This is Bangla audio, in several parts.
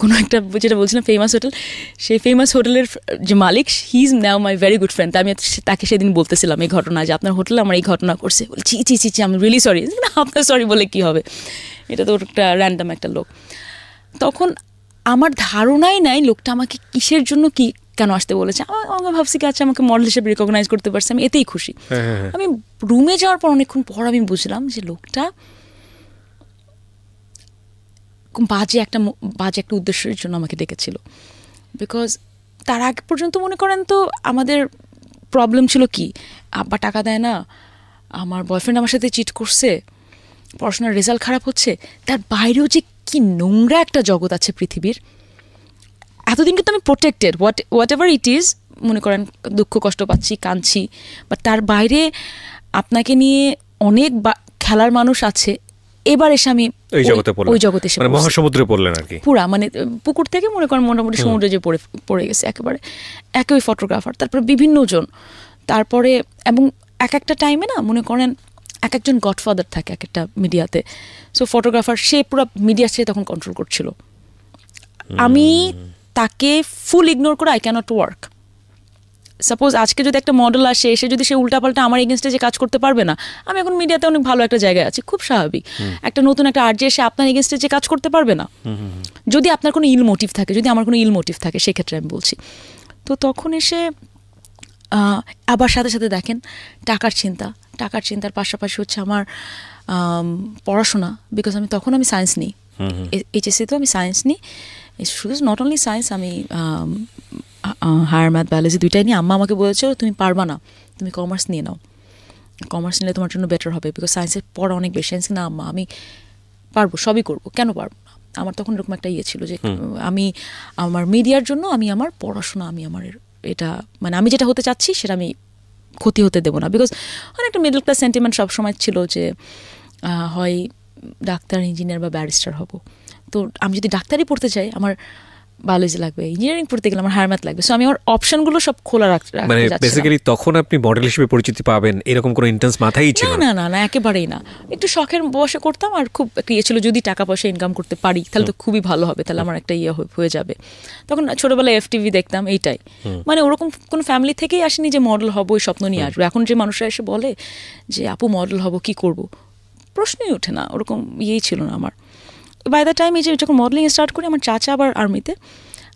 কোনো একটা যেটা বলছিলাম ফেমাস হোটেল, সেই ফেমাস হোটেলের যে মালিক he is now my very good friend. আমি তাকে সেদিন বলতেছিলাম এই ঘটনা, যে আপনার হোটেলে আমার এই ঘটনা করছে, বলে চি চি চি চি আমি রিয়েলি সরি। আপনার সরি বলে কী হবে, এটা তো একটা র্যান্ডাম একটা লোক। তখন আমার ধারণাই নাই লোকটা আমাকে কিসের জন্য কি কেন আসতে বলেছে। আমি ভাবছি কি আচ্ছা আমাকে মডেল হিসেবে রিকগনাইজ করতে পারছে, আমি এতেই খুশি। আমি রুমে যাওয়ার পর অনেকক্ষণ পর আমি বুঝলাম যে লোকটা বাজে একটা উদ্দেশ্যের জন্য আমাকে ডেকেছিল। বিকজ তার আগে পর্যন্ত মনে করেন তো আমাদের প্রবলেম ছিল কি, আব্বা টাকা দেয় না, আমার বয়ফ্রেন্ড আমার সাথে চিট করছে, পড়াশোনার রেজাল্ট খারাপ হচ্ছে, তার বাইরেও যে কি নোংরা একটা জগৎ আছে পৃথিবীর। এতদিন কিন্তু আমি protected, what ever it is, মনে করেন দুঃখ কষ্ট পাচ্ছি, কাঁদছি, বাট তার বাইরে আপনাকে নিয়ে অনেক খেলার মানুষ আছে। এবার এসে আমি ওই জগতে এসে মহাসমুদ্রে পড়লেন আর কি, পুরা মানে পুকুর থেকে মনে করেন মোটামুটি সমুদ্রে যে পড়ে গেছে একেবারে। একই ফটোগ্রাফার, তারপরে বিভিন্ন জন, তারপরে এবং এক একটা টাইমে না মনে করেন এক একজন গডফাদার থাকে এক একটা মিডিয়াতে। সো ফটোগ্রাফার সে পুরো মিডিয়া সে তখন কন্ট্রোল করছিল। আমি তাকে ফুল ইগনোর করে আই ক্যানট ওয়ার্ক। সাপোজ আজকে যদি একটা মডেল আসে, এসে যদি সে উল্টাপাল্টা আমার এগেনস্টে যে কাজ করতে পারবে না, আমি এখন মিডিয়াতে অনেক ভালো একটা জায়গায় আছি, খুব স্বাভাবিক। একটা নতুন একটা আর্ট যে এসে আপনার এগেনস্টে যে কাজ করতে পারবে না, যদি আপনার কোনো ইল মোটিভ থাকে, যদি আমার কোনো ইল মোটিভ থাকে, সেক্ষেত্রে আমি বলছি। তো তখন এসে আবার সাথে সাথে দেখেন টাকার চিন্তার পাশাপাশি হচ্ছে আমার পড়াশোনা। বিকজ তখন আমি সায়েন্স নিই, এইচএসসিতেও আমি সায়েন্স নিই। শুধু নট অনলি সায়েন্স, আমি হায়ার ম্যাথ বায়োলজি দুইটাই নিয়ে। আম্মা আমাকে বলেছে তুমি পারবা না, তুমি কমার্স নিয়ে নাও, কমার্স নিলে তোমার জন্য বেটার হবে, বিকজ সায়েন্সের পড়া অনেক বেশি। সায়েন্স না আম্মা আমি পারবো, সবই করবো, কেন পারবো না। আমার তখন এরকম একটা ইয়ে ছিল যে আমি আমার মিডিয়ার জন্য আমি আমার পড়াশোনা, আমি আমার এটা মানে আমি যেটা হতে চাচ্ছি সেটা আমি ক্ষতি হতে দেবো না। বিকজ অনেকটা মিডল ক্লাস সেন্টিমেন্ট সবসময় ছিল যে হয় ডাক্তার, ইঞ্জিনিয়ার বা ব্যারিস্টার হব। তো আমি যদি ডাক্তারই পড়তে চাই, আমার বায়োলজি লাগবে, ইঞ্জিনিয়ারিং পড়তে গেলে আমার হায়ার ম্যাথ লাগবে। সো আমি আমার অপশনগুলো সব খোলা মানে বেসিক্যালি তখন আপনি মডেল হিসেবে পরিচিতি পাবেন এরকম কোনো ইন্টেন্স মাথায় ছিল না? না, একেবারেই না। একটু শখের বসে করতাম, আর খুব একটা ইয়ে ছিল যদি টাকা পয়সা ইনকাম করতে পারি তাহলে তো খুবই ভালো হবে, তাহলে আমার একটা ইয়ে হয়ে যাবে। তখন ছোটবেলায় FTV দেখতাম, এইটাই। মানে ওরকম কোনো ফ্যামিলি থেকেই আসেনি যে মডেল হবো ওই স্বপ্ন নিয়ে আসবো। এখন যে মানুষরা এসে বলে যে আপু মডেল হবো, কি করব, প্রশ্নই ওঠে না, ওরকম ইয়েই ছিল না আমার। বাই দ্য টাইম এই যে যখন মডেলিং স্টার্ট করি, আমার চাচা আবার আর্মিতে,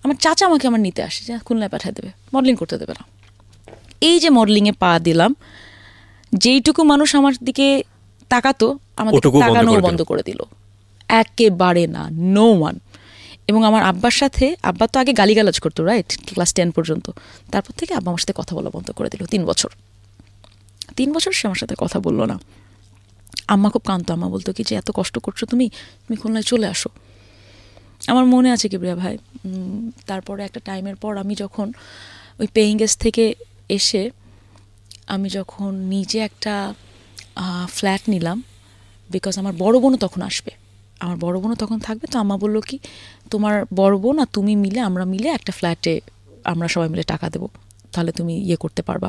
আমার চাচা আমাকে আমার নিতে আসে, যে খুলনায় পাঠিয়ে দেবে, মডেলিং করতে দেবে না। এই যে মডেলিংয়ে পা দিলাম, যেইটুকু মানুষ আমার দিকে তাকাতো আমাদের তাকানোও বন্ধ করে দিল, একেবারে না, নো ওয়ান। এবং আমার আব্বার সাথে, আব্বা তো আগে গালিগালাজ করতো রাইট, ক্লাস 10 পর্যন্ত, তারপর থেকে আব্বা আমার সাথে কথা বলা বন্ধ করে দিল। 3 বছর সে আমার সাথে কথা বললো না। আম্মা খুব কাঁদতো, আম্মা বলতো কি যে এত কষ্ট করছো তুমি খুলনায় চলে আসো। আমার মনে আছে কিবরিয়া ভাই, তারপরে একটা টাইমের পর আমি যখন ওই পেইং গেস্ট থেকে এসে আমি যখন নিজে একটা ফ্ল্যাট নিলাম, বিকজ আমার বড় বোনও তখন আসবে, আমার বড় বোনও তখন থাকবে। তো আম্মা বললো কি তোমার বড় বোন আর তুমি মিলে, আমরা মিলে একটা ফ্ল্যাটে আমরা সবাই মিলে টাকা দেবো, তাহলে তুমি ইয়ে করতে পারবা।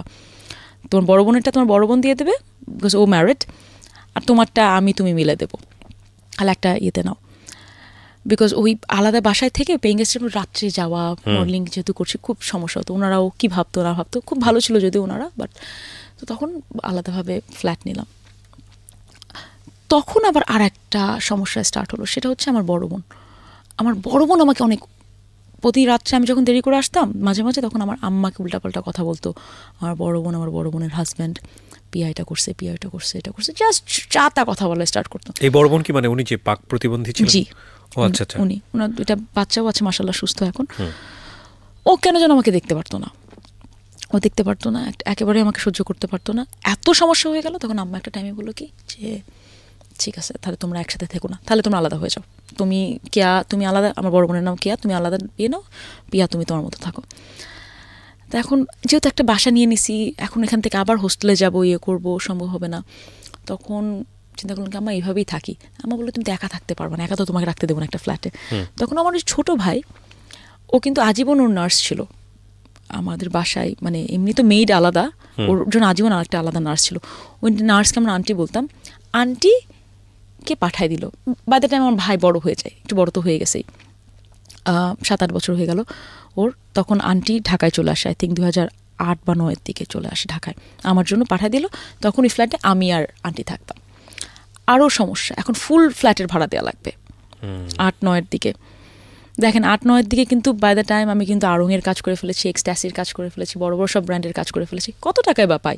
তোমার বড় বোনেরটা তোমার বড় বোন দিয়ে দেবে, বিকজ ও ম্যারিড, আর তোমারটা তুমি মিলে দেবো, তাহলে একটা ইয়েতে নাও। বিকজ ওই আলাদা বাসায় থেকে পেইং গেস্টের রাত্রে যাওয়া, মডেলিং যেহেতু করছি খুব সমস্যা হতো। ওনারাও কী ভাবতো না ভাবতো, খুব ভালো ছিল যদিও ওনারা, বাট তো তখন আলাদাভাবে ফ্ল্যাট নিলাম। তখন আবার আর একটা সমস্যা স্টার্ট হলো, সেটা হচ্ছে আমার বড় বোন আমাকে অনেক, প্রতি রাত্রে আমি যখন দেরি করে আসতাম মাঝে মাঝে, তখন আমার আম্মাকে উল্টাপাল্টা কথা বলতো। আমার বড় বোনের হাজব্যান্ড পিআইটা করছে, এটা করছে, জাস্ট চাতা কথা বলা স্টার্ট করতো। এই বড় বোন কি মানে উনি যে পাক প্রতিবন্ধী ছিলেন? জি, আচ্ছা, ওনার 2টা বাচ্চাও আছে মাশাআল্লাহ, সুস্থ এখন। ও কেন যেন আমাকে দেখতে পারতো না, একেবারে আমাকে সহ্য করতে পারতো না, এত সমস্যা হয়ে গেল। তখন আম্মা একটা টাইমে বললো কি যে ঠিক আছে তাহলে তোমরা একসাথে থেকো না, তাহলে তোমরা আলাদা হয়ে যাও, তুমি আলাদা, আমার বড় বোনের নাম কেয়া, তুমি আলাদা বিয়ে নাও, পিয়া তুমি তোমার মতো থাকো। তো এখন যেহেতু একটা বাসা নিয়ে নিছি, এখন এখান থেকে আবার হোস্টেলে যাবো, ইয়ে করবো, সম্ভব হবে না। তখন চিন্তা করলাম কি আম্মা এইভাবেই থাকি। আম্মা বললো তুমি তো একা থাকতে পারবে না, একা তো তোমাকে রাখতে দেবো না একটা ফ্ল্যাটে। তখন আমার ওই ছোটো ভাই, ও কিন্তু আজীবন ওর নার্স ছিল আমাদের বাসায়, মানে এমনি তো মেইড আলাদা, ওর জন্য আজীবন আরেকটা আলাদা নার্স ছিল। ওই নার্সকে আমরা আন্টি বলতাম, আন্টিকে পাঠাই দিল। বাই দ্য টাইম আমার ভাই বড় হয়ে যায়, একটু বড় তো হয়ে গেছেই, 7-8 বছর হয়ে গেল ওর, তখন আন্টি ঢাকায় চলে আসে, আই থিঙ্ক 2008 বা 2009 দিকে চলে আসে ঢাকায়, আমার জন্য পাঠিয়ে দিল। তখন ওই ফ্ল্যাটে আমি আর আন্টি থাকতাম। আরও সমস্যা, এখন ফুল ফ্ল্যাটের ভাড়া দেওয়া লাগবে 8-9 দিকে। দেখেন 8-9 দিকে কিন্তু বাই দ্য টাইম আমি কিন্তু আড়ংয়ের কাজ করে ফেলেছি, এক্সট্যাসির কাজ করে ফেলেছি, বড় বড় সব ব্র্যান্ডের কাজ করে ফেলেছি। কত টাকায় বা পাই?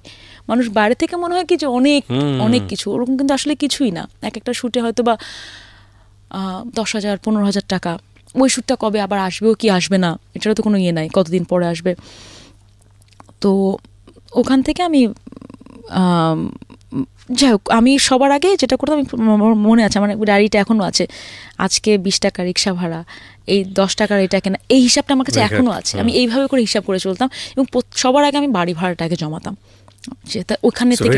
মানুষ বাইরে থেকে মনে হয় কি যে অনেক অনেক কিছু, ওরকম কিন্তু আসলে কিছুই না। এক একটা শ্যুটে হয়তো বা 10,000-15,000 টাকা। ওই শ্যুটটা কবে আবার আসবেও কি আসবে না এটারও তো কোনো ইয়ে নাই, কতদিন পরে আসবে। তো ওখান থেকে আমি যাই হোক, আমি সবার আগে যেটা করতাম, মনে আছে আমার ডায়েরিটা এখনও আছে, আজকে 20 টাকা রিক্সা ভাড়া, এই 10 টাকার এটা কেনা, এই হিসাবটা আমার কাছে এখনও আছে। আমি এইভাবে করে হিসাব করে চলতাম এবং সবার আগে আমি বাড়ি ভাড়াটাকে জমাতাম, যেটা ওখানে থেকে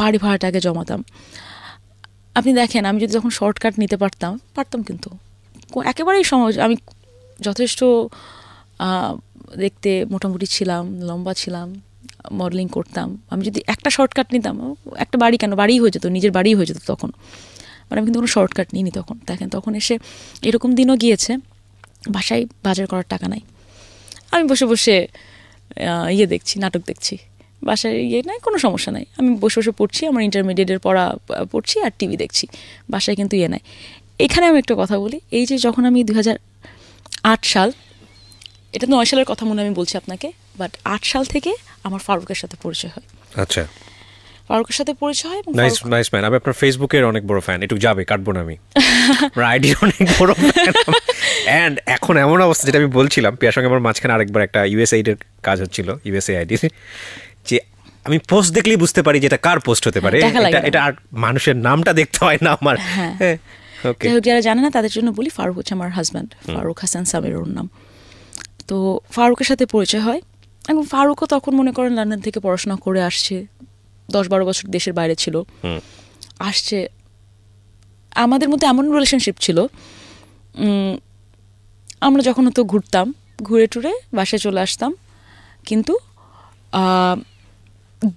বাড়ি ভাড়াটাকে জমাতাম। আপনি দেখেন আমি যদি যখন শর্টকাট নিতে পারতাম কিন্তু একেবারেই সহজ, আমি যথেষ্ট দেখতে মোটামুটি ছিলাম, লম্বা ছিলাম, মডেলিং করতাম, আমি যদি একটা শর্টকাট নিতাম, একটা বাড়ি কেন, বাড়িই হয়ে যেত, নিজের বাড়িই হয়ে যেত তখন। মানে আমি কিন্তু কোনো শর্টকাট নিইনি তখন। দেখেন তখন এসে এরকম দিনও গিয়েছে বাসায় বাজার করার টাকা নাই, আমি বসে বসে ইয়ে দেখছি, নাটক দেখছি, বাসায় ইয়ে নাই, কোনো সমস্যা নাই, আমি বসে বসে পড়ছি, আমার ইন্টারমিডিয়েটের পড়া পড়ছি আর টিভি দেখছি, বাসায় কিন্তু ইয়ে নাই। এখানে আমি একটা কথা বলি, এই যে যখন আমি 2008 সাল, এটা 9 সালের কথা মনে আমি বলছি আপনাকে, বাট 8 সাল থেকে আমার ফারুকের সাথে পরিচয় হয়। আচ্ছা, ফারুকের সাথে পরিচয় হয়। নাইস নাইস ম্যান, আমি আপনার ফেসবুকের অনেক বড় ফ্যান, একটু যাবে কাটবো না আমি, আপনার আইডির অনেক বড় ফ্যান। অ্যান্ড এখন এমন অবস্থা, যেটা আমি বলছিলাম পিয়ার সঙ্গে আমার মাঝখানে আরেকবার একটা ইউএসএইডের কাজ হচ্ছিল, ইউএসএআইডির, যে আমি পোস্ট দেখলেই বুঝতে পারি যে এটা কার পোস্ট হতে পারে, এটা আর মানুষের নামটা দেখতে হয় না আমার। যারা জানে না তাদের জন্য বলি, ফারুক হচ্ছে আমার হাজব্যান্ড, ফারুক হাসান সামির ওর নাম। তো ফারুকের সাথে পরিচয় হয়, এবং ফারুকও তখন মনে করেন লন্ডন থেকে পড়াশোনা করে আসছে, 10-12 বছর দেশের বাইরে ছিল, আসছে। আমাদের মধ্যে এমন রিলেশনশিপ ছিল, আমরা যখন তো ঘুরতাম, ঘুরে টুরে বাসায় চলে আসতাম, কিন্তু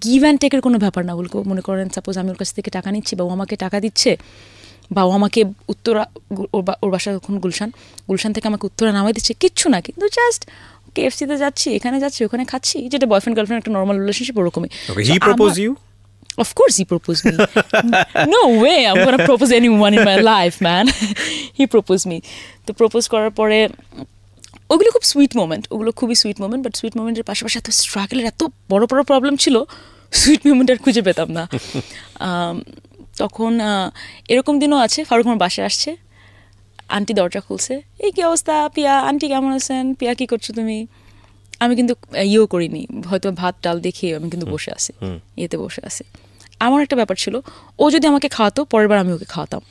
গিভ অ্যান্ড টেকের কোনো ব্যাপার না। বলবো মনে করেন সাপোজ আমি ওর কাছ থেকে টাকা নিচ্ছি, বা ও আমাকে টাকা দিচ্ছে, বা ও আমাকে উত্তরা, ওর বাসা তখন গুলশান থেকে আমাকে উত্তরা নামাই দিচ্ছে, কিচ্ছু না, কিন্তু জাস্ট KFC-তে যাচ্ছি, এখানে যাচ্ছি, ওখানে খাচ্ছি, যেটা বয়ফ্রেন্ড গার্লফ্রেন্ড একটা নর্মাল রিলেশনশিপ, ওরকমই। He proposed you? Of course he proposed me. No way I'm gonna propose anyone in my life, man. He proposed me. তো প্রপোজ করার পরে ওগুলো খুব সুইট মোমেন্ট, ওগুলো খুবই সুইট মোমেন্ট, বাট সুইট মোমেন্টের পাশাপাশি এত স্ট্রাগলের, এত বড় বড় প্রবলেম ছিল, সুইট মোমেন্ট আর খুঁজে পেতাম না। তখন এরকম দিনও আছে, ফারুক আমার বাসায় আসছে, আন্টি দরজা খুলছে, এই কী অবস্থা পিয়া, আন্টি কেমন আছেন, পিয়া কী করছো তুমি? আমি কিন্তু ইয়েও করিনি, হয়তো ভাত ডাল দেখে আমি কিন্তু বসে আছি, ইয়েতে বসে আছি। আমার একটা ব্যাপার ছিল, ও যদি আমাকে খাওয়াতো, পরের বার আমি ওকে খাওয়াতাম,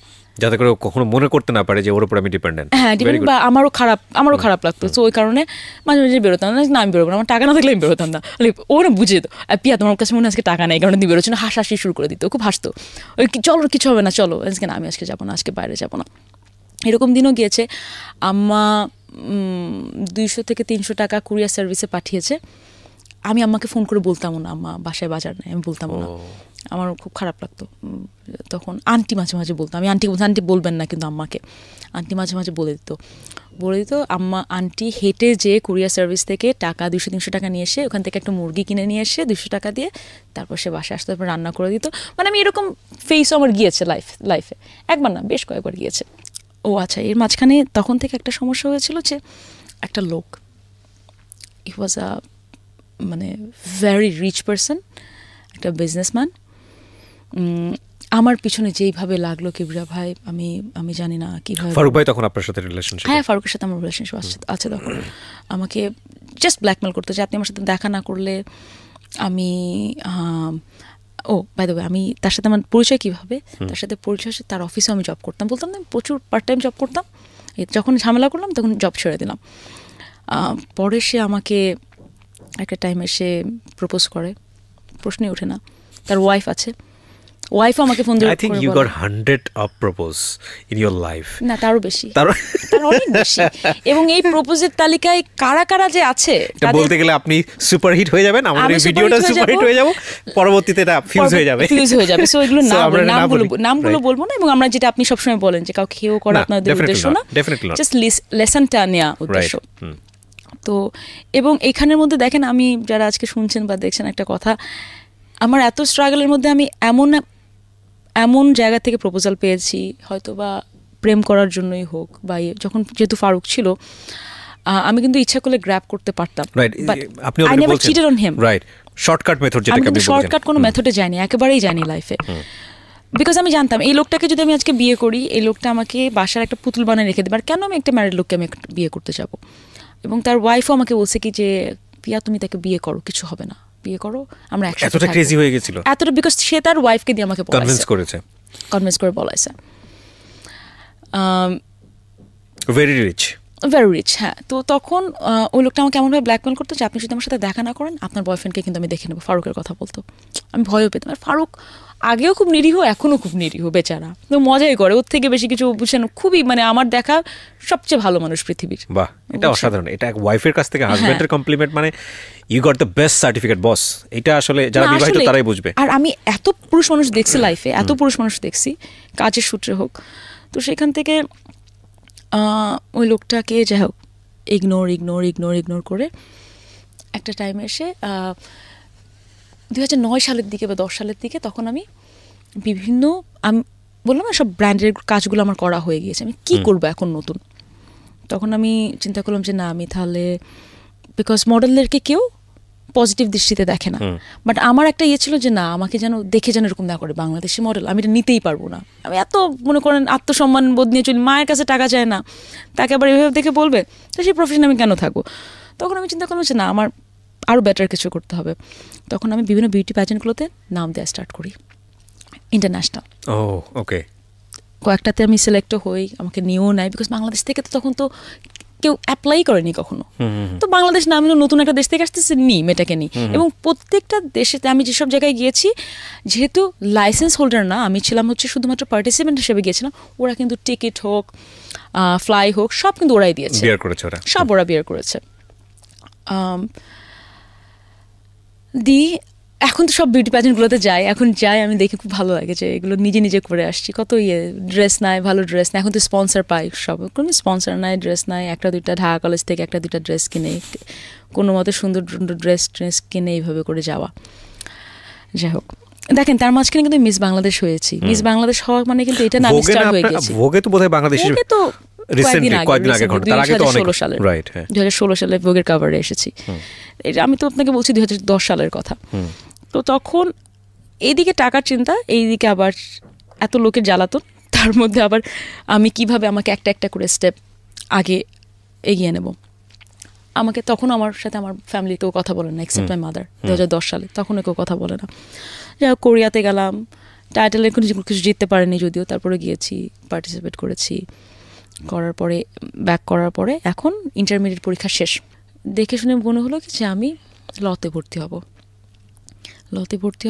যাতে করে কখনো মনে করতে না পারে যে ওর উপর আমি ডিপেন্ডেন্ট। হ্যাঁ, ডিপেন্ডেন্ট, বা আমারও খারাপ লাগতো। তো ওই কারণে মাঝে মাঝে বেরোতাম না, আমি বেরোবো না, আমার টাকা না থাকলে আমি বেরোতাম না। ও না বুঝে যেত, পিয়া তোমার কাছে মনে আজকে টাকা নেই, কারণ তুমি বেরোচ্ছ না, হাসাহাসি শুরু করে দিত, খুব হাসতো, ওই চলো কিছু হবে না, চলো আজকে না, আমি আজকে যাবো না, আজকে বাইরে যাবো না। এরকম দিনও গিয়েছে, আম্মা 200 থেকে 300 টাকা কুরিয়ার সার্ভিসে পাঠিয়েছে, আমি আম্মাকে ফোন করে বলতামও না, আম্মা বাসায় বাজার নেই, আমি বলতাম না, আমার খুব খারাপ লাগতো তখন। আন্টি মাঝে মাঝে বলতো, আমি আন্টি বলতাম, আন্টি বলবেন না কিন্তু আম্মাকে, আন্টি মাঝে মাঝে বলে দিত আম্মা। আন্টি হেঁটে যে কুরিয়ার সার্ভিস থেকে টাকা 200-300 টাকা নিয়ে এসে, ওখান থেকে একটা মুরগি কিনে নিয়ে এসে 200 টাকা দিয়ে, তারপর সে বাসায় আসতে, তারপর রান্না করে দিত। মানে আমি এরকম ফেসও আমার গিয়েছে লাইফে, একবার না বেশ কয়েকবার গিয়েছে। ও আচ্ছা, এর মাঝখানে তখন থেকে একটা সমস্যা হয়েছিল, যে একটা লোক, হি ওয়াজ আ মানে ভেরি রিচ পারসন, একটা বিজনেসম্যান, আমার পিছনে যেইভাবে লাগলো কিবরিয়া ভাই, আমি জানি না কিভাবে। ফারুক ভাই তখন আপনার সাথে রিলেশনশিপ? হ্যাঁ, ফারুকের সাথে আমার রিলেশনশিপ আছে তখন। আমাকে জাস্ট ব্ল্যাকমেল করতো যে আপনি আমার সাথে দেখা না করলে আমি, ও বাই দ্য ওয়ে, আমি তার সাথে আমার পরিচয় কীভাবে, তার সাথে পরিচয় হচ্ছে তার অফিসেও আমি জব করতাম, বলতাম না প্রচুর পার্ট টাইম জব করতাম, যখন ঝামেলা করলাম তখন জব ছেড়ে দিলাম। পরে সে আমাকে একটা টাইমে সে প্রপোজ করে, প্রশ্নই ওঠে না, তার ওয়াইফ আছে, ওয়াইফও আমাকে ফোন দিয়ে I think you got 100 of propose in your life. না তারও বেশি, তার অনেক বেশি। এবং এই প্রপোজের তালিকায় কারা কারা যে আছে বলতে গেলে আপনি সুপারহিট হয়ে যাবেন, আমাদের এই ভিডিওটা সুপারহিট হয়ে যাব, পরবর্তীতে এটা ফিউজ হয়ে যাবে। সো এগুলো নামগুলো বলবো না। এবং আমরা যেটা আপনি সবসময় বলেন যে কাউকে হেও করা আপনাদের উদ্দেশ্য না, জাস্ট লেসনটা নেওয়া উদ্দেশ্য। তো এবং এখানের মধ্যে দেখেন, আমি যারা আজকে শুনছেন বা দেখছেন, একটা কথা, আমার এত স্ট্রাগলের মধ্যে আমি এমন জায়গা থেকে প্রপোজাল পেয়েছি, হয়তো বা প্রেম করার জন্যই হোক বা যখন যেহেতু ফারুক ছিল, আমি কিন্তু ইচ্ছা করলে গ্র্যাব করতে পারতাম, but I never cheated on him. Right, shortcut method যেটাকে আপনি বলছেন, শর্টকাট কোনো মেথডে যাইনি, একেবারেই যাইনি লাইফে। বিকজ আমি জানতাম এই লোকটাকে যদি আমি আজকে বিয়ে করি, এই লোকটা আমাকে বাসার একটা পুতুল বানিয়ে রেখে দেবে, আর কেন আমি একটা ম্যারিড লোককে আমি বিয়ে করতে যাব। এবং তার ওয়াইফও আমাকে বলছে কি যে পিয়া তুমি তাকে বিয়ে করো, কিছু হবে না, বিয়ে করো, আমরা একসাথে থাকবো। এতটা ক্রেজি হয়ে গিয়েছিল, এতটা, বিকজ সে তার ওয়াইফকে দিয়ে আমাকে কনভিন্স করে বলাইছে। Very rich. হ্যাঁ। তো তখন ওই লোকটা আমাকে এমনভাবে ব্ল্যাকমেল করতো যে আপনি যদি আমার সাথে দেখা না করেন, আপনার বয়ফ্রেন্ডকে কিন্তু আমি দেখে নেবো। ফারুকের কথা বলতো, আমি ভয়ও পেতাম। আর ফারুক আগেও খুব নিরীহ, এখনও খুব নিরীহ বেচারা, তো মজাই করে, ওর থেকে বেশি কিছু বুঝছেন। খুবই মানে আমার দেখা সবচেয়ে ভালো মানুষ পৃথিবীর। বাহ, এটা অসাধারণ। এটা এক ওয়াইফের কাছ থেকে হাজবেন্ডের কমপ্লিমেন্ট, মানে you got the best certificate boss. এটা আসলে যারা বিবাহিত তারাই বুঝবে। আর আমি এত পুরুষ মানুষ দেখছি লাইফে, এত পুরুষ মানুষ দেখছি কাজের সূত্রে হোক, তো সেখান থেকে ওই লোকটাকে যাই হোক ইগনোর করে একটা টাইমে এসে 2009 সালের দিকে বা 10 সালের দিকে, তখন আমি বললাম না সব ব্র্যান্ডের কাজগুলো আমার করা হয়ে গিয়েছে, আমি কি করবো এখন নতুন। তখন আমি চিন্তা করলাম যে না, আমি তাহলে, বিকজ মডেলদেরকে কেউ পজিটিভ দৃষ্টিতে দেখে না, বাট আমার একটা ইয়ে ছিল যে না, আমাকে যেন দেখে যেন এরকম না করে বাংলাদেশি মডেল, আমি এটা নিতেই পারবো না। আমি এত মনে করেন আত্মসম্মান বোধ নিয়ে চলি, মায়ের কাছে টাকা চায় না, তাকে আবার এভাবে দেখে বলবে, তো সেই প্রফেশনে আমি কেন থাকবো। তখন আমি চিন্তা করলাম যে না, আমার আরও বেটার কিছু করতে হবে। তখন আমি বিভিন্ন বিউটি প্যাজেন্টগুলোতে নাম দেওয়া স্টার্ট করি, ইন্টারন্যাশনাল। ওকে, কয়েকটাতে আমি সিলেক্টও হই, আমাকে নিয়েও নেয়, বিকজ বাংলাদেশ থেকে তো তখন তো কেউ অ্যাপ্লাই করেনি কখনো। তো বাংলাদেশ না, আমি নতুন একটা দেশ থেকে আসতেছি, মেয়েটাকে নিই। এবং প্রত্যেকটা দেশে আমি যেসব জায়গায় গিয়েছি, যেহেতু লাইসেন্স হোল্ডার না, আমি ছিলাম হচ্ছে শুধুমাত্র পার্টিসিপেন্ট হিসেবে গিয়েছিলাম, ওরা কিন্তু টিকিট হোক, ফ্লাই হোক, সব কিন্তু ওরাই দিয়েছে, সব ওরা বিয়ার করেছে। এখন তো সব বিউটি প্যাজেন্টগুলোতে যাই, আমি দেখি খুব ভালো লাগে যে এগুলো নিজে করে আসছি। কত ড্রেস নাই, ভালো ড্রেস নাই, এখন তো স্পন্সার পাই, সব কোনো স্পন্সার নাই, ড্রেস নাই, একটা দুইটা ঢাকা কলেজ থেকে একটা দুইটা ড্রেস কিনে কোনো মতে সুন্দর ড্রেস কিনে এইভাবে করে যাওয়া। যাই হোক, দেখেন তার মাঝখানে কিন্তু মিস বাংলাদেশ হয়েছি। মিস বাংলাদেশ হওয়া মানে কিন্তু এটা না, স্টার হয়ে গেছি। ভোগে তো বোধহয় বাংলাদেশ তো কয়েকদিন আগে 2016 সালে ভোগের কভারে এসেছি। এটা আমি তো আপনাকে বলছি 2010 সালের কথা। তো তখন এইদিকে টাকার চিন্তা, এইদিকে আবার এত লোকের জ্বালাতন, তার মধ্যে আবার আমি কিভাবে আমাকে একটা একটা করে স্টেপ আগে এগিয়ে নেব। আমাকে তখন আমার সাথে আমার ফ্যামিলি কেউ কথা বলে না, এক্সেপ্ট মাই মাদার। 2010 সালে তখন কেউ কথা বলে না। যাই হোক, কোরিয়াতে গেলাম, টাইটেলের কিছু জিততে পারেনি যদিও, তারপরে গিয়েছি, পার্টিসিপেট করেছি, ব্যাক করার পরে এখন ইন্টারমিডিয়েট পরীক্ষা শেষ, দেখে শুনে মনে হলো কি যে আমি লতে ভর্তি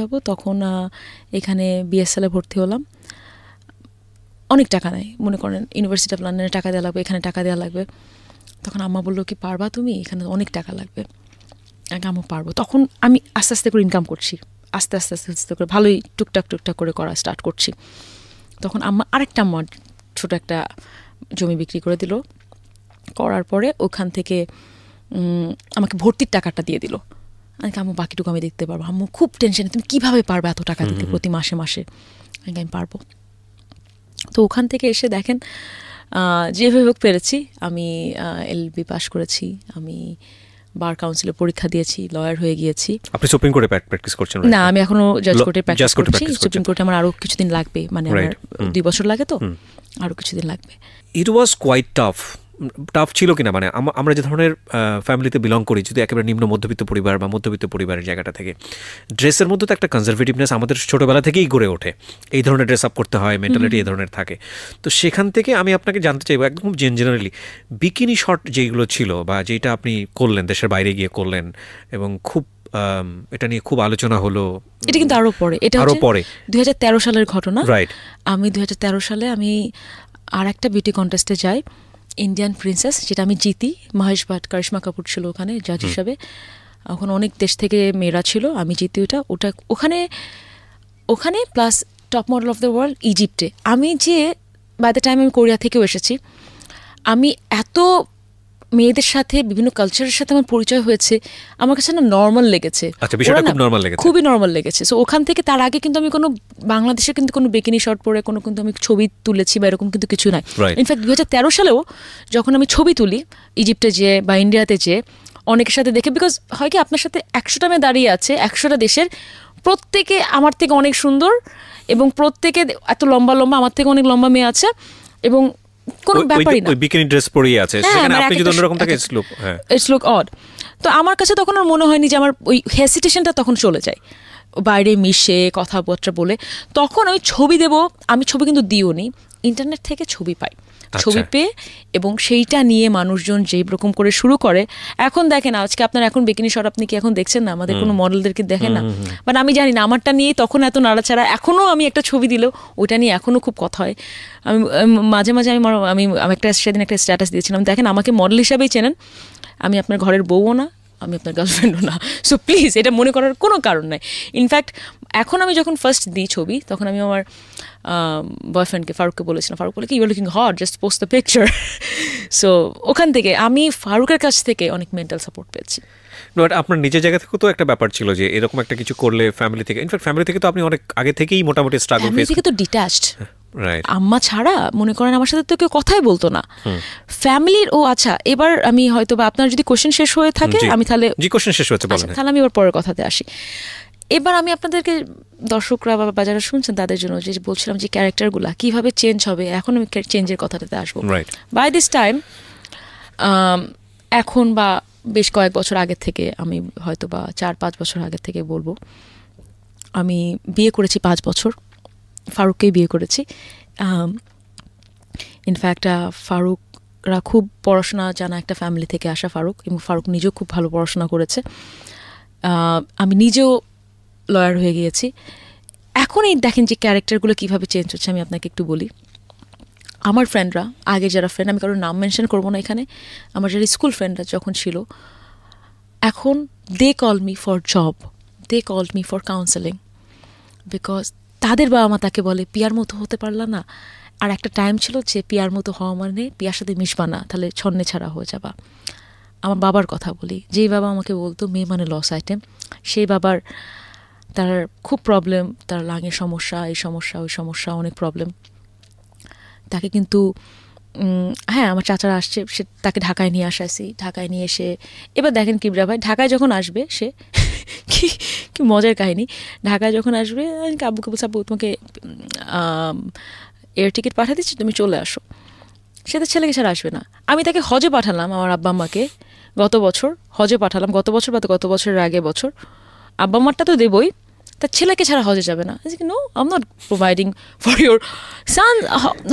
হব। তখন এখানে বিএসএলে ভর্তি হলাম। অনেক টাকা নেয়, মনে করেন ইউনিভার্সিটি অফ লন্ডনে টাকা দেওয়া লাগবে, এখানে টাকা দেওয়া লাগবে। তখন আম্মা বললো কি পারবা তুমি, এখানে অনেক টাকা লাগবে। আম্মু পারবো। তখন আমি আস্তে আস্তে করে ইনকাম করছি, আস্তে করে ভালোই টুকটাক করে করা স্টার্ট করছি। তখন আরেকটা আম্মা ছোটো একটা জমি বিক্রি করে দিল, করার পরে ওখান থেকে আমাকে ভর্তির টাকাটা দিয়ে দিল। আম্মু বাকিটুকু আমি দেখতে পারবো। আম্মু খুব টেনশনে, তুমি কীভাবে পারবে এত টাকা দিতে প্রতি মাসে? আমি পারবো। তো ওখান থেকে এসে দেখেন যেভাবে হোক পেরেছি। আমি এলএলবি পাস করেছি, আমি বার কাউন্সিলে পরীক্ষা দিয়েছি, লয়ার হয়ে গিয়েছি। আপনি সুপ্রিম কোর্টে প্র্যাকটিস করছেন? না, আমি এখনো জাজ কোর্টে প্র্যাকটিস করছি। সুপ্রিম কোর্টে আমার আরও কিছুদিন লাগবে, মানে আমার 2 বছর লাগে, তো আরও কিছুদিন লাগবে। ইট ওয়াজ কোয়াইট টাফ ছিল কিনা, মানে আমরা যে ধরনের ফ্যামিলিতে বিলং করি, যদি একেবারে নিম্ন মধ্যবিত্ত পরিবার বা মধ্যবিত্ত পরিবারের জায়গাটা থেকে, ড্রেসের মধ্যে তো একটা কনজারভেটিভনেস আমাদের ছোটোবেলা থেকেই গড়ে ওঠে, এই ধরনের ড্রেস আপ করতে হয়, মেন্টালিটি এই ধরনের থাকে। তো সেখান থেকে আমি আপনাকে জানতে চাইবো একদম জেনারেলি, বিকিনি শর্ট যেগুলো ছিল বা যেটা আপনি করলেন, দেশের বাইরে গিয়ে করলেন এবং খুব এটা নিয়ে খুব আলোচনা হলো। এটা কিন্তু আরো পরে, এটা আরো পরে 2013 সালের ঘটনা। রাইট। আমি 2013 সালে আমি আর একটা বিউটি কন্টেস্টে যাই, ইন্ডিয়ান প্রিন্সেস, যেটা আমি জিতি। মহেশ ভাট, কারিশমা কাপুর ছিল ওখানে জাজ হিসাবে। ওখানে অনেক দেশ থেকে মেয়েরা ছিল, আমি জিতি ওটা ওখানে plus top model of the world ইজিপ্টে। আমি যে বাই দ্য টাইম আমি কোরিয়া থেকেও এসেছি, আমি এত মেয়েদের সাথে বিভিন্ন কালচারের সাথে আমার পরিচয় হয়েছে, আমার কাছে না নর্মাল লেগেছে। আচ্ছা, বিষয়টা খুব নর্মাল লেগেছে, খুবই নর্মাল লেগেছে। সো ওখান থেকে তার আগে কিন্তু আমি কোনো বাংলাদেশের কিন্তু কোনো বিকিনি শর্ট পরে কোনো কিন্তু আমি ছবি তুলেছি বা এরকম কিন্তু কিছু নাই। ইনফ্যাক্ট 2013 সালেও যখন আমি ছবি তুলি ইজিপ্টে যেয়ে বা ইন্ডিয়াতে যেয়ে অনেকের সাথে দেখে, বিকজ হয় কি আপনার সাথে 100টা মেয়ে দাঁড়িয়ে আছে 100টা দেশের, প্রত্যেকে আমার থেকে অনেক সুন্দর এবং প্রত্যেকে এত লম্বা লম্বা, আমার থেকে অনেক লম্বা মেয়ে আছে এবং কোনো ব্যাপারই না, ওই বিকিনি ড্রেস পরেই আছে, সেখানে আপনি যদি অন্যরকম থাকে ইটস লুক অড। তো আমার কাছে তখন আর মনে হয়নি যে আমার ওই হেসিটেশনটা তখন চলে যায়, বাইরে মিশে কথাবার্তা বলে। তখন আমি ছবি দেব, আমি ছবি কিন্তু দিও নি, ইন্টারনেট থেকে ছবি পাই, ছবি পেয়ে এবং সেইটা নিয়ে মানুষজন যেই রকম করে শুরু করে। এখন দেখেন আজকে আপনার এখন বিকিনি শট আপনি কি এখন দেখছেন না, আমাদের কোনো মডেলদেরকে দেখেন না, বাট আমি জানি না আমারটা নিয়ে তখন এত নাড়াচাড়া। এখনও আমি একটা ছবি দিলেও ওইটা নিয়ে এখনও খুব কথা হয়। আমি মাঝে মাঝে আমি একটা সেদিন একটা স্ট্যাটাস দিয়েছিলাম, দেখেন আমাকে মডেল হিসাবেই চেনেন, আমি আপনার ঘরের বউও না, আমি আপনার গার্লফ্রেন্ডও না। সো প্লিজ এটা মনে করার কোনো কারণ নাই। ইনফ্যাক্ট এখন আমি যখন ফার্স্ট দিই ছবি, তখন আমি আমার বয়ফ্রেন্ডকে ফারুককে বলেছিলাম, ফারুক বলে কি you are looking hot, just post the picture. So ওখান থেকে আমি ফারুকের কাছ থেকে অনেক মেন্টাল সাপোর্ট পেয়েছি। আপনার নিজের জায়গা থেকেও তো একটা ব্যাপার ছিল যে এরকম একটা কিছু করলে ফ্যামিলি থেকে, ইনফ্যাক্ট ফ্যামিলি থেকে তো আপনি অনেক আগে থেকেই মোটামুটি স্ট্রাগল ফেস থেকে তো ডিট্যাচড, আম্মা ছাড়া মনে করেন আমার সাথে তো কেউ কথাই বলতো না ফ্যামিলির। ও আচ্ছা, এবার আমি হয়তো বা আপনার যদি কোশ্চেন শেষ হয়ে থাকে আমি তাহলে কোশ্চেন শেষ হয়েছে বলেন, তাহলে আমি এবার পরের কথাতে আসি। এবার আমি আপনাদেরকে দর্শকরা বা যারা শুনছেন তাদের জন্য যে বলছিলাম যে ক্যারেক্টারগুলা কিভাবে চেঞ্জ হবে, এখন আমি চেঞ্জের কথাটাতে আসবো। বাই দিস টাইম এখন বা বেশ কয়েক বছর আগে থেকে, আমি হয়তো বা 4-5 বছর আগে থেকে বলবো, আমি বিয়ে করেছি 5 বছর, ফারুককেই বিয়ে করেছি। ইনফ্যাক্ট ফারুকরা খুব পড়াশোনা জানা একটা ফ্যামিলি থেকে আসা ফারুক, এবং ফারুক নিজেও খুব ভালো পড়াশোনা করেছে। আমি নিজেও লয়ার হয়ে গিয়েছি। এখন এই দেখেন যে ক্যারেক্টারগুলো কীভাবে চেঞ্জ হচ্ছে, আমি আপনাকে একটু বলি। আমার ফ্রেন্ডরা, আগে যারা ফ্রেন্ড, আমি কারোর নাম মেনশন করবো না এখানে, আমার যারা স্কুল ফ্রেন্ডরা যখন ছিল, এখন they call me for job, they call me for counselling, because তাদের বাবা মা তাকে বলে পিয়ার মতো হতে পারলা না। আর একটা টাইম ছিল যে পিয়ার মতো হওয়া মানে পিয়ার সাথে মিশবা না, তাহলে ছন্নে ছাড়া হয়ে যাবা। আমার বাবার কথা বলি, যেই বাবা আমাকে বলতো মেয়ে মানে লস আইটেম, সেই বাবার তার খুব প্রবলেম, তার লাঙের সমস্যা, এই সমস্যা ওই সমস্যা, অনেক প্রবলেম। তাকে কিন্তু হ্যাঁ আমার চাচারা আসছে, সে তাকে ঢাকায় নিয়ে আসাইছি, ঢাকায় নিয়ে এসে এবার দেখেন কিবরা ভাই ঢাকায় যখন আসবে সে কি মজার কাহিনী, ঢাকায় যখন আসবে আব্বুকে বলছে আব্বু তোমাকে এয়ার টিকিট পাঠিয়ে দিচ্ছি, তুমি চলে আসো। সে তার ছেলেকে ছাড়া আসবে না। আমি তাকে হজে পাঠালাম, আমার আব্বা আম্মাকে গত বছর হজে পাঠালাম, গত বছর বা গত বছরের আগে বছর। আব্বা আম্মারটা তো দেবই, তার ছেলেকে ছাড়া হজে যাবে না। No, I am not providing for your son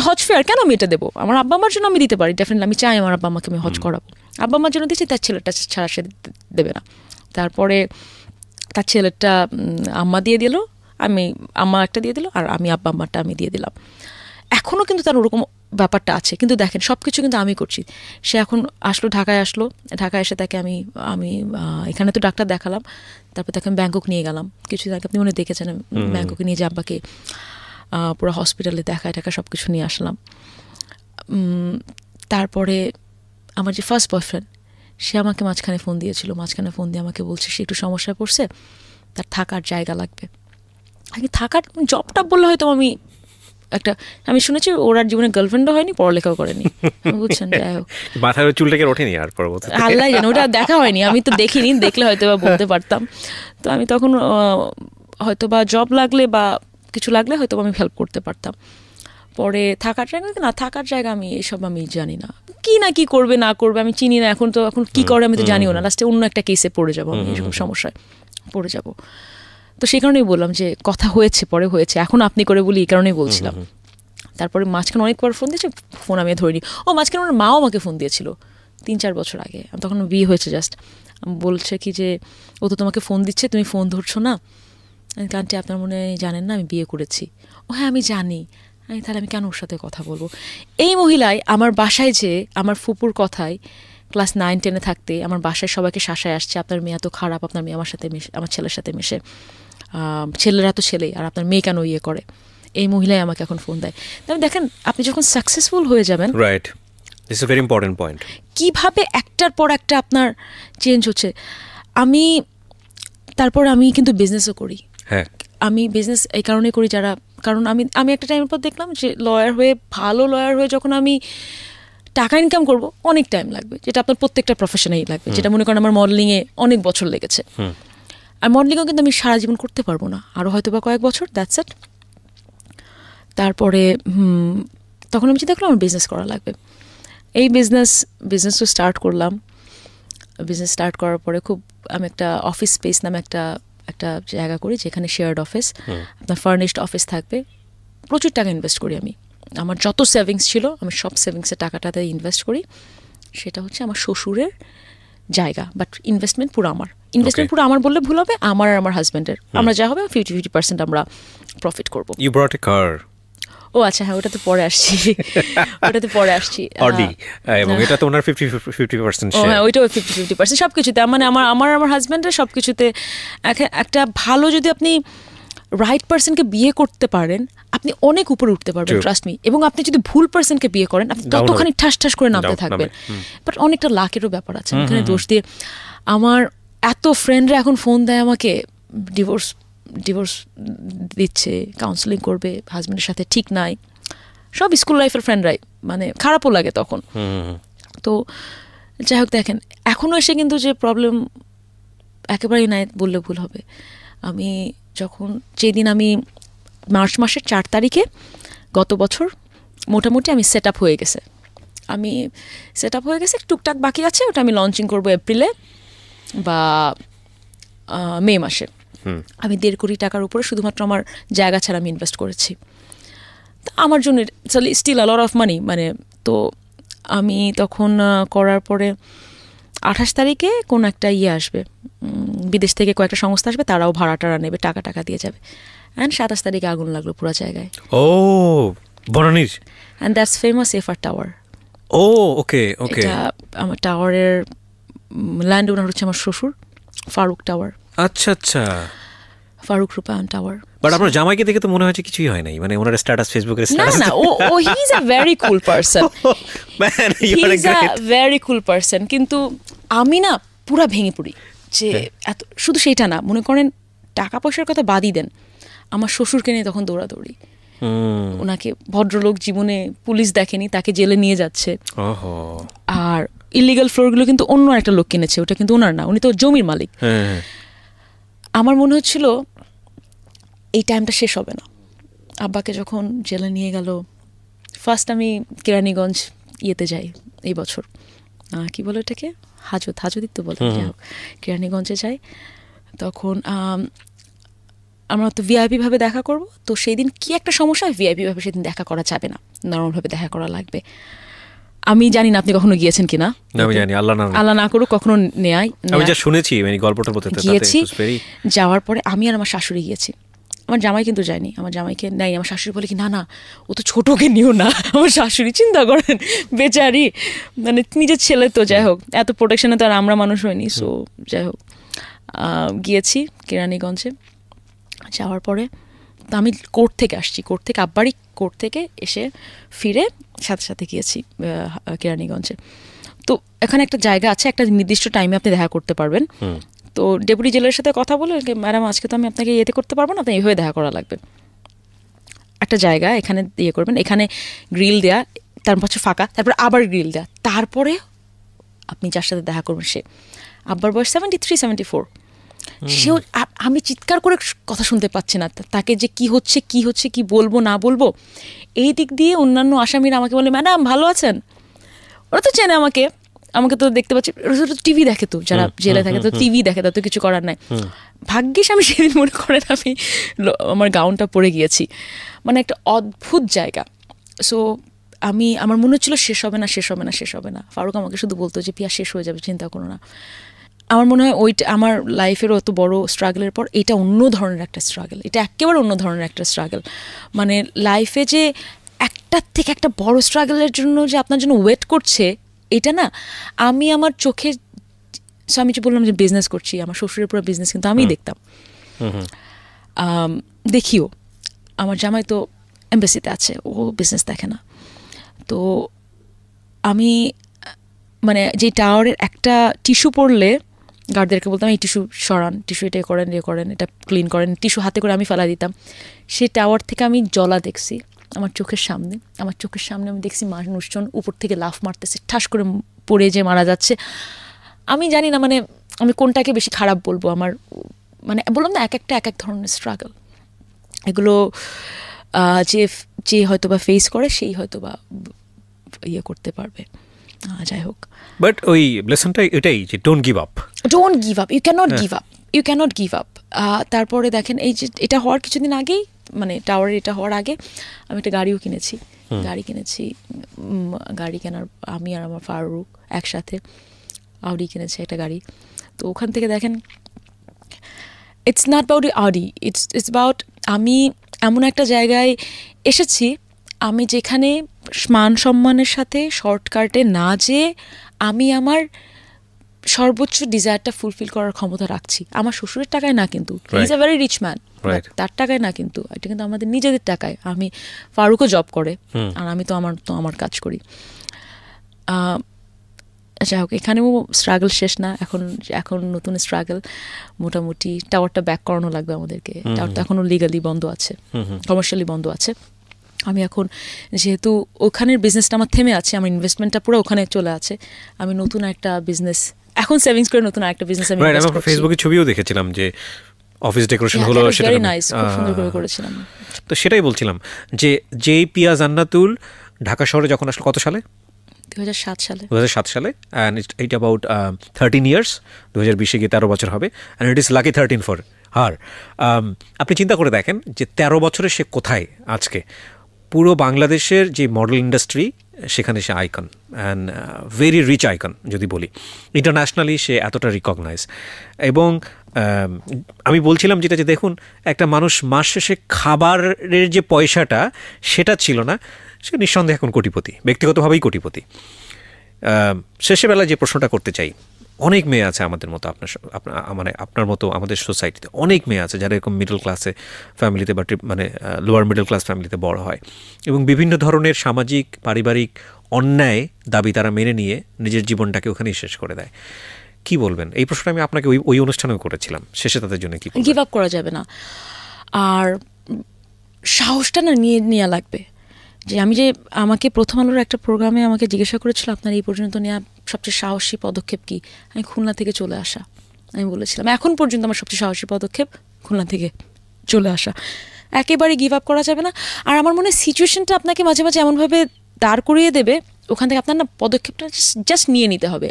Hajj fare, কেন আমি এটা দেবো? আমার আব্বা আমার জন্য আমি দিতে পারি, ডেফিনেটলি আমি চাই আমার আব্বা আমাকে আমি হজ করাবো, আব্বা আমার জন্য দিচ্ছি, তার ছেলেটা ছাড়া সে দেবে না। তারপরে তার ছেলেটা আম্মা দিয়ে দিল, আম্মা একটা দিয়ে দিল, আর আমি আব্বা আম্মারটা আমি দিয়ে দিলাম। এখনও কিন্তু তার ওরকম ব্যাপারটা আছে, কিন্তু দেখেন সব কিছু কিন্তু আমি করছি। সে এখন আসলো, ঢাকায় আসলো, ঢাকায় এসে তাকে আমি এখানে তো ডাক্তার দেখালাম, তারপর তাকে আমি ব্যাংকক নিয়ে গেলাম কিছু আগে, আপনি মনে দেখেছেন ব্যাংককে নিয়ে যে আব্বাকে পুরো হসপিটালে দেখায় সব কিছু নিয়ে আসলাম। তারপরে আমার যে ফার্স্ট বয়ফ্রেন্ড, সে আমাকে মাঝখানে ফোন দিয়ে আমাকে বলছে সে একটু সমস্যায় পড়ছে, তার থাকার জায়গা লাগবে। থাকার জবটা বললে হয়তো আমি শুনেছি ওর আর জীবনে গার্লফ্রেন্ডও হয়নি, পড়ালেখাও করেনি, বুঝছেন? যাই হোক, মাথায় চুলটাকে ওঠেনি আর পরবর্তী আল্লাহ জানে, ওটা দেখা হয়নি, আমি তো দেখিনি, দেখলে হয়তো বা বলতে পারতাম। তো আমি তখন হয়তো বা জব লাগলে বা কিছু লাগলে হয়তো আমি হেল্প করতে পারতাম। পরে থাকার জায়গা আমি এসব আমি জানি না, কি করবে না করবে আমি চিনি না, এখন কি করে আমি তো জানিও না, লাস্টে অন্য একটা কেসে পড়ে যাবো, আমি এরকম সমস্যায় পড়ে যাব। তো সেই কারণেই বললাম যে কথা হয়েছে, পরে হয়েছে, এখন আপনি করে বলি এই কারণেই বলছিলাম। তারপরে মাঝখানে অনেকবার ফোন দিয়েছে, ফোন আমি ধরিনি। মাঝখানে আমার মাও আমাকে ফোন দিয়েছিল 3-4 বছর আগে, তখন বিয়ে হয়েছে জাস্ট, বলছে কি যে ও তো তোমাকে ফোন দিচ্ছে, তুমি ফোন ধরছো না। আন্টি আপনার মনে জানেন না আমি বিয়ে করেছি। ও হ্যাঁ আমি জানি। তাহলে আমি কেন ওর সাথে কথা বলবো? এই মহিলায় আমার বাসায় যে আমার ফুপুর কথায় ক্লাস 9-10 থাকতে আমার বাসায় সবাইকে শাসায় আসছে, আপনার মেয়ে এত খারাপ, আপনার মেয়ে আমার সাথে মিশে, আমার ছেলের সাথে মিশে, ছেলেরা তো ছেলেই, আর আপনার মেয়ে কেন ইয়ে করে। এই মহিলাই আমাকে এখন ফোন দেয়। তবে দেখেন আপনি যখন সাকসেসফুল হয়ে যাবেন, right, this is very important point, কিভাবে একটার পর একটা আপনার চেঞ্জ হচ্ছে। তারপর আমি কিন্তু বিজনেসও করি। হ্যাঁ, আমি বিজনেস এই কারণে করি কারণ আমি একটা টাইমের পর দেখলাম যে ভালো লয়ার হয়ে যখন আমি টাকা ইনকাম করব অনেক টাইম লাগবে, যেটা আপনার প্রত্যেকটা প্রফেশনেই লাগবে। যেটা মনে করেন আমার মডেলিংয়ে অনেক বছর লেগেছে, আর মডেলিংও কিন্তু আমি সারা জীবন করতে পারবো না, আরও হয়তো বা কয়েক বছর, দ্যাটস ইট। তারপরে তখন আমি চিন্তা করলাম আমার বিজনেস করা লাগবে। এই বিজনেসও স্টার্ট করলাম। বিজনেস স্টার্ট করার পরে আমি একটা অফিস স্পেস নামে একটা জায়গা করি, যেখানে শেয়ার্ড অফিস, আপনার ফার্নিশড অফিস থাকবে। প্রচুর টাকা ইনভেস্ট করি আমি, আমার যত সেভিংস ছিল আমি সব সেভিংসের টাকাটাতে ইনভেস্ট করি। সেটা হচ্ছে আমার শ্বশুরের জায়গা, বাট ইনভেস্টমেন্ট পুরো আমার বললে ভুল হবে, আমার আর আমার হাজব্যান্ডের। আমরা যা হবে 50% আমরা প্রফিট করবো। ইউ ব্রট এ কার? ও আচ্ছা, হ্যাঁ, ওটাতে পরে আসছি অডি, এবং এটা তো ওনার 50% শেয়ার। হ্যাঁ, ওইটাও 50% সবকিছুতে, মানে আমার হাজব্যান্ডের সবকিছুতে। একটা ভালো, যদি আপনি রাইট পার্সনকে বিয়ে করতে পারেন আপনি অনেক উপরে উঠতে পারবেন, ট্রাস্ট মি। এবং আপনি যদি ভুল পার্সনকে বিয়ে করেন আপনি ততখানি ঠাস ঠাস করে নামতে থাকবেন। বাট অনেকটা লাকেরও ব্যাপার আছে এখানে, দোষ দিয়ে। আমার এত ফ্রেন্ডরা এখন ফোন দেয় আমাকে, ডিভোর্স দিচ্ছে, কাউন্সেলিং করবে, হাজব্যান্ডের সাথে ঠিক নাই, সব স্কুল লাইফের ফ্রেন্ডরাই, মানে খারাপও লাগে তখন। তো যাই হোক, দেখেন এখনও এসে কিন্তু যে প্রবলেম একেবারেই নাই বললে ভুল হবে। যেদিন আমি মার্চ মাসের 4 তারিখে গত বছর মোটামুটি আমি সেট আপ হয়ে গেছে, টুকটাক বাকি আছে, ওটা আমি লঞ্চিং করবো এপ্রিলে বা মে মাসে। আমি 1.5 কোটি টাকার উপরে শুধুমাত্র আমার জায়গা ছাড়া আমি ইনভেস্ট করেছি। আমার জন্য still a lot of money, মানে তো আমি তখন করার পরে 28 তারিখে কোন একটা আসবে, বিদেশ থেকে কয়েকটা সংস্থা আসবে, তারাও ভাড়াটা নেবে, টাকা দিয়ে যাবে। অ্যান্ড 27 তারিখে আগুন লাগলো পুরো জায়গায়। ও বনানীর, and that's famous FR tower. ও ওকে, এটা আমার টাওয়ারের ল্যান্ড ওনার হচ্ছে আমার শ্বশুর, ফারুক টাওয়ার। আচ্ছা, ফারুক রূপায়ণ টাওয়ার। বাট আপনার জামাইকে দেখে তো মনে হচ্ছে কিছুই হয় নাই, মানে ওনার স্ট্যাটাস, ফেসবুকের স্ট্যাটাস। না, ও he is a very cool person, very cool person. কিন্তু আমি না পুরা ভেঙে পড়ি যে এত, শুধু সেইটা না, মনে করেন টাকা পয়সার কথা বাদই দেন, আমার শ্বশুরকে নিয়ে তখন দৌড়াদৌড়ি। ওনাকে ভদ্রলোক জীবনে পুলিশ দেখেনি, তাকে জেলে নিয়ে যাচ্ছে। আর ইলিগাল ফ্লোরগুলো কিন্তু অন্য একটা লোক কিনেছে, ওটা কিন্তু ওনার না, উনি তো জমির মালিক। আমার মনে হচ্ছিল এই টাইমটা শেষ হবে না। আব্বাকে যখন জেলে নিয়ে গেল, ফার্স্ট আমি কেরানীগঞ্জ যাই এই বছর, কি বলে ওটাকে, হাজত তো বলে, কেরানীগঞ্জে যাই। তখন আমরা তো ভিআইপি ভাবে দেখা করব, তো সেই দিন কি একটা সমস্যা, ভিআইপি ভাবে সেদিন দেখা করা যাবে না, নরমাল ভাবে দেখা করা লাগবে। আমি জানি না আপনি কখনো গিয়েছেন কিনা, আমি জানি, আল্লাহ না করুক কখনো আমি যা শুনেছি, মানে গল্পটা বলতে গিয়েছি। যাওয়ার পরে আমি আর আমার শাশুড়ি গিয়েছি, আমার জামাই কিন্তু যায়নি, আমার জামাইকে নেই। আমার শাশুড়ি বলে কি, না ও তো ছোটকে নিও না। আমার শাশুড়ি, চিন্তা করেন বেচারি, মানে নিজের ছেলে তো, যাই হোক এত প্রোটেকশনে তো আর আমরা মানুষ হয়নি। সো যাই হোক গিয়েছি কেরানীগঞ্জে। যাওয়ার পরে তো আমি কোর্ট থেকে আসছি, আব্বারই কোর্ট থেকে এসে ফিরে সাথে গিয়েছি কেরানীগঞ্জে। তো এখানে একটা জায়গা আছে, একটা নির্দিষ্ট টাইমে আপনি দেখা করতে পারবেন। তো ডেপুটি জেলার সাথে কথা বলে, ম্যাডাম আজকে তো আমি আপনাকে করতে পারবো না, আপনি এইভাবে দেখা করা লাগবে। একটা জায়গা এখানে করবেন, এখানে গ্রিল দেয়া, তার পাশে ফাঁকা, তারপরে আবার গ্রিল দেয়া, তারপরে আপনি যার সাথে দেখা করবেন সে, আব্বার বয়স 73-74। সেও, আমি চিৎকার করে কথা শুনতে পাচ্ছি না, তাকে যে কি হচ্ছে কি বলবো না বলবো। এই দিক দিয়ে অন্যান্য আসামিরা আমাকে বলে, ম্যাডাম ভালো আছেন? ওরা তো চেনে আমাকে তো দেখতে পাচ্ছি, টিভি দেখে, তো যারা জেলে থাকে তো টিভি দেখে, তো কিছু করার নাই। ভাগ্যিস আমি সেদিন মনে করেন আমি আমার গাউনটা পরে গিয়েছি, মানে একটা অদ্ভুত জায়গা। সো আমার মনে হচ্ছিল শেষ হবে না। ফারুক আমাকে শুধু বলতো যে পিয়া শেষ হয়ে যাবে, চিন্তা করো না। আমার মনে হয় ওইটা আমার লাইফের অত বড় স্ট্রাগলের পর এটা অন্য ধরনের একটা স্ট্রাগল, এটা একেবারে অন্য ধরনের একটা স্ট্রাগল। মানে লাইফে যে একটার থেকে একটা বড় স্ট্রাগলের জন্য যে আপনার জন্য ওয়েট করছে, এটা না আমি আমার চোখে, আমি যে বললাম যে বিজনেস করছি, আমার শ্বশুরের পুরো বিজনেস কিন্তু আমি দেখতাম, দেখিও। আমার জামাই তো এমবেসিতে আছে, ও বিজনেস দেখে না। তো আমি মানে যে টাওয়ারের একটা টিস্যু পড়লে গার্ডদেরকে বলতাম এই টিস্যু সরান, টিস্যু এটা করেন, এটা ক্লিন করেন, টিস্যু হাতে করে আমি ফেলা দিতাম। সেই টাওয়ার থেকে আমি জলা দেখছি আমার চোখের সামনে আমি দেখছি মানুষজন উপর থেকে লাফ মারতেছে, ঠাস করে পড়ে যে মারা যাচ্ছে। আমি জানি না মানে আমি কোনটাকে বেশি খারাপ বলবো। আমার মানে বললাম না, এক এক ধরনের স্ট্রাগল। এগুলো যে হয়তো বা ফেস করে সেই হয়তো বা ইয়ে করতে পারবে। যাই হোক, বাট ওই লেসনটা এটাই যে don't give up, you can't give up. তারপরে দেখেন এই যে এটা হওয়ার কিছুদিন আগেই, মানে টাওয়ারের এটা হওয়ার আগে আমি একটা গাড়ি কেনার, আমি আর আমার ফারুক একসাথে আউডি কিনেছি একটা গাড়ি। তো ওখান থেকে দেখেন it's not about Audi, it's about আমি এমন একটা জায়গায় এসেছি আমি যেখানে মান সম্মানের সাথে শর্টকাটে না যেয়ে আমি আমার সর্বোচ্চ ডিজায়ারটা ফুলফিল করার ক্ষমতা রাখছি। আমার শ্বশুরের টাকায় না, কিন্তু he is a very rich man, তার টাকায় না, কিন্তু এটা কিন্তু আমাদের নিজেদের টাকায়। আমি ফারুকও জব করে আর আমি তো আমার কাজ করি। যাই হোক, এখানেও স্ট্রাগল শেষ না, এখন নতুন স্ট্রাগল। মোটামুটি টাওয়ারটা ব্যাক করানো লাগবে আমাদেরকে। টাওয়ারটা এখনও লিগালি বন্ধ আছে, কমার্শিয়ালি বন্ধ আছে। আমি এখন যেহেতু ওখানের বিজনেসটা আমার থেমে আছে, আমার ইনভেস্টমেন্টটা পুরো ওখানে চলে আছে, আমি নতুন একটা বিজনেস এখন সেভিংস করে নতুন একটা বিজনেস আমি ফেসবুকে ছবিও দেখেছিলাম যে অফিস ডেকোরেশন হলো, সেটা ভেরি নাইস, খুব সুন্দর করে করেছিলাম। তো সেটাই বলছিলাম যে যেই পিয়া জান্নাতুল ঢাকা শহরে যখন আসলো কত সালে? 2007 সালে অ্যান্ড ইট অ্যাবাউট 13 ইয়ার্স, 2020-এ গিয়ে 13 বছর হবে, and it is lucky 13 for her. আপনি চিন্তা করে দেখেন যে 13 বছরে সে কোথায় আজকে। পুরো বাংলাদেশের যে মডেল ইন্ডাস্ট্রি সেখানে সে icon, and very rich icon যদি বলি। ইন্টারন্যাশনালি সে এতটা রিকগনাইজ। এবং আমি বলছিলাম যেটা, যে দেখুন একটা মানুষ মাস শেষে খাবারের যে পয়সাটা সেটা ছিল না, সে নিঃসন্দেহে এখন কোটিপতি, ব্যক্তিগতভাবেই কোটিপতি। শেষে বেলায় যে প্রশ্নটা করতে চাই, অনেক মেয়ে আছে আমাদের মতো, আপনার মতো আমাদের সোসাইটিতে অনেক মেয়ে আছে যারা এরকম মিডল ক্লাসে ফ্যামিলিতে বা মানে লোয়ার মিডল ক্লাস ফ্যামিলিতে বড় হয় এবং বিভিন্ন ধরনের সামাজিক পারিবারিক অন্যায় দাবি তারা মেনে নিয়ে নিজের জীবনটাকে ওখানেই শেষ করে দেয়। কি বলবেন? এই প্রশ্নটা আমি আপনাকে ওই অনুষ্ঠানেও করেছিলাম। শেষে তাদের জন্য কি গিভ আপ করা যাবে না, আর সাহসটা না নিয়ে লাগবে। যে আমাকে প্রথম আলোর একটা প্রোগ্রামে আমাকে জিজ্ঞাসা করেছিল আপনার এই পর্যন্ত নেওয়া সবচেয়ে সাহসী পদক্ষেপ কি? আমি খুলনা থেকে চলে আসা। আমি বলেছিলাম এখন পর্যন্ত আমার সবচেয়ে সাহসী পদক্ষেপ খুলনা থেকে চলে আসা। একেবারে গিভ আপ করা যাবে না। আর আমার মনে হয় সিচুয়েশনটা আপনাকে মাঝে মাঝে এমনভাবে দাঁড় করিয়ে দেবে, ওখান থেকে আপনার না পদক্ষেপটা জাস্ট নিয়ে নিতে হবে।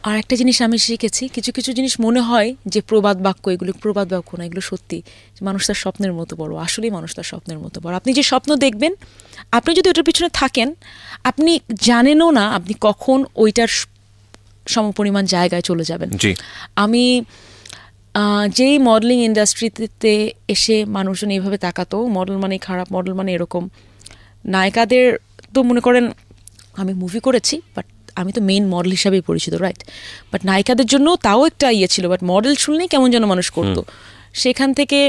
আর একটা জিনিস আমি শিখেছি, কিছু জিনিস মনে হয় যে প্রবাদ বাক্য, এগুলো প্রবাদ বাক্য না, এগুলো সত্যি। মানুষ তার স্বপ্নের মতো বড়, আসলেই মানুষ তার স্বপ্নের মতো বড়। আপনি যে স্বপ্ন দেখবেন, আপনি যদি ওটার পিছনে থাকেন, আপনি জানেনও না আপনি কখন ওইটার সমপরিমাণ জায়গায় চলে যাবেন। আমি যেই মডেলিং ইন্ডাস্ট্রিতে এসে মানুষজন এইভাবে তাকাতো, মডেল মানে খারাপ, মডেল মানে এরকম, নায়িকাদের তো মনে করেন আমি মুভি করেছি, বাট আমি তো মেইন মডেল হিসাবেই পরিচিত, রাইট? বাট নায়িকাদের জন্য তাও একটা ইয়ে ছিল, বাট মডেল শুনলেই কেমন যেন মানুষ করতো। সেখান থেকে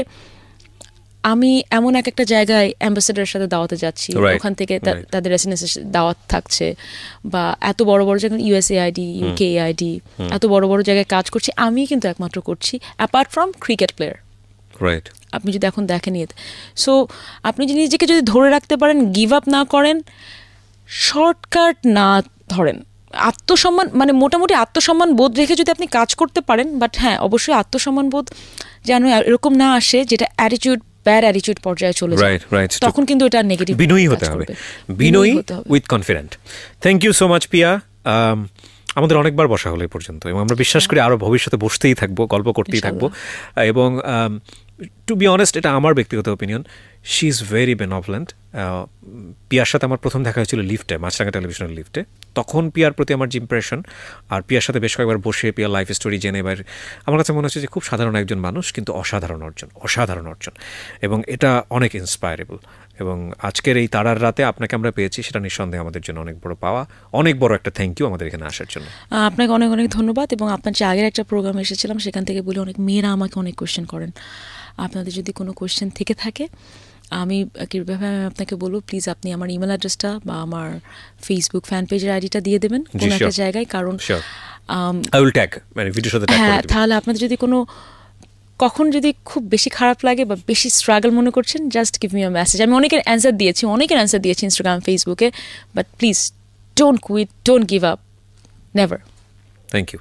আমি এমন একটা জায়গায় অ্যাম্বাসেডারের সাথে দাওয়াতে যাচ্ছি, ওখান থেকে তাদের রেসিডেন্সের দাওয়াত থাকছে, বা এত বড় বড় জায়গায় USAID, UKAID, এত বড় বড় জায়গায় কাজ করছি, আমি কিন্তু একমাত্র করছি apart from cricket player. Right, আপনি যদি এখন দেখেন ইয়েতে, সো আপনি যদি নিজেকে যদি ধরে রাখতে পারেন, গিভ আপ না করেন, শর্টকাট না ধরেন, আত্মসম্মান মানে মোটামুটি আত্মসম্মান বোধ রেখে যদি আপনি কাজ করতে পারেন, বাট হ্যাঁ অবশ্যই আত্মসম্মান বোধ যেন এরকম না আসে যেটা ব্যাড অ্যাটিটিউড পর্যায়ে চলে যায়, তখন কিন্তু এটা নেগেটিভ। বিনয়ী হতে হবে, বিনয়ী with confident. Thank you so much Piya. আমাদের অনেকবার বসা হলো এই পর্যন্ত এবং আমরা বিশ্বাস করি আরও ভবিষ্যতে বসতেই থাকবো, গল্প করতেই থাকবো। এবং টু বি অনেস্ট এটা আমার ব্যক্তিগত opinion, she is very benevolent. পিয়ার সাথে আমার প্রথম দেখা হয়েছিল লিফটে, মাছরাঙা টেলিভিশনের লিফটে। তখন পিয়ার প্রতি আমার যে ইমপ্রেশন, আর পিয়ার সাথে বেশ কয়েকবার বসে পিয়ার লাইফ স্টোরি জেনে এবার আমার কাছে মনে হচ্ছে যে খুব সাধারণ একজন মানুষ, কিন্তু অসাধারণ অর্জন, এবং এটা অনেক ইন্সপায়ারেবল। এবং আজকের এই তারার রাতে আপনাকে আমরা পেয়েছি, সেটা নিঃসন্দেহে আমাদের জন্য অনেক বড় পাওয়া, অনেক বড় একটা থ্যাংক ইউ আমাদের এখানে আসার জন্য। আপনাকে অনেক অনেক ধন্যবাদ। এবং আপনার যে আগের একটা প্রোগ্রামে এসেছিলাম সেখান থেকে বলে অনেক মেয়েরা আমাকে অনেক কোয়েশ্চেন করেন। আপনাদের যদি কোনো কোয়েশ্চেন থেকে থাকে, আমি কীভাবে আপনাকে বলবো, প্লিজ আপনি আমার ইমেল অ্যাড্রেসটা বা আমার ফেসবুক ফ্যান পেজের আইডিটা দিয়ে দেবেন কোনো একটা জায়গায়, কারণ হ্যাঁ, তাহলে আপনাদের যদি কোনো কখন যদি খুব বেশি খারাপ লাগে বা বেশি স্ট্রাগল মনে করছেন, just give me a message. আমি অনেকের অ্যান্সার দিয়েছি ইনস্টাগ্রাম, ফেসবুকে, but please don't quit, don't give up, never. Thank you.